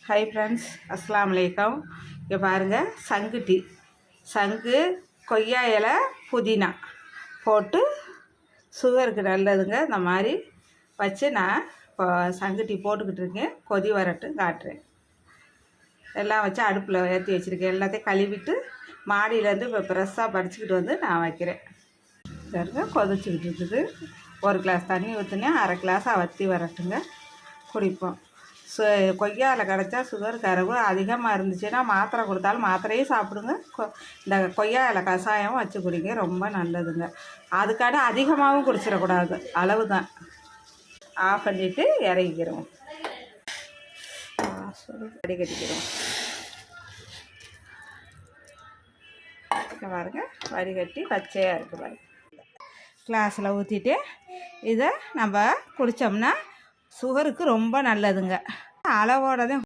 Hi friends, அஸ்ஸலாமு அலைக்கும். இங்கே பாருங்கள், சங்கு டீ. சங்கு, கொய்யா இலை, புதினா போட்டு சுகருக்கு நல்லதுங்க. இந்த மாதிரி வச்சு நான் இப்போ சங்கு டீ போட்டுக்கிட்டு இருக்கேன். கொதி வரட்டும் காட்டுறேன். எல்லாம் வச்சு அடுப்பில் ஏற்றி வச்சுருக்கேன். எல்லாத்தையும் கழுவிட்டு மாடியிலேருந்து இப்போ ஃப்ரெஷ்ஷாக பறிச்சுக்கிட்டு வந்து நான் வைக்கிறேன். பாருங்க, கொதிச்சுக்கிட்டு இருக்குது. ஒரு கிளாஸ் தண்ணி ஊற்றினேன். அரை கிளாஸாக வற்றி வரட்டுங்க, குடிப்போம். கொய்யாவில் கிடச்சா சுகர் கரவு அதிகமாக இருந்துச்சுன்னா மாத்திரை கொடுத்தாலும் மாத்திரையும் சாப்பிடுங்க. இந்த கொய்யாவில் கஷாயம் வச்சு குடிங்க, ரொம்ப நல்லதுங்க. அதுக்காக அதிகமாகவும் குடிச்சிடக்கூடாது, அளவு தான். ஆஃப் பண்ணிவிட்டு இறங்கிக்கிறோம், வடிகட்டிக்கிறோம். பாருங்க, வடிகட்டி பச்சையாக இருக்குது பாருங்க. கிளாஸில் ஊற்றிட்டு இதை நம்ம குடித்தோம்னா சுகருக்கு ரொம்ப நல்லதுங்க. அளவோட தான்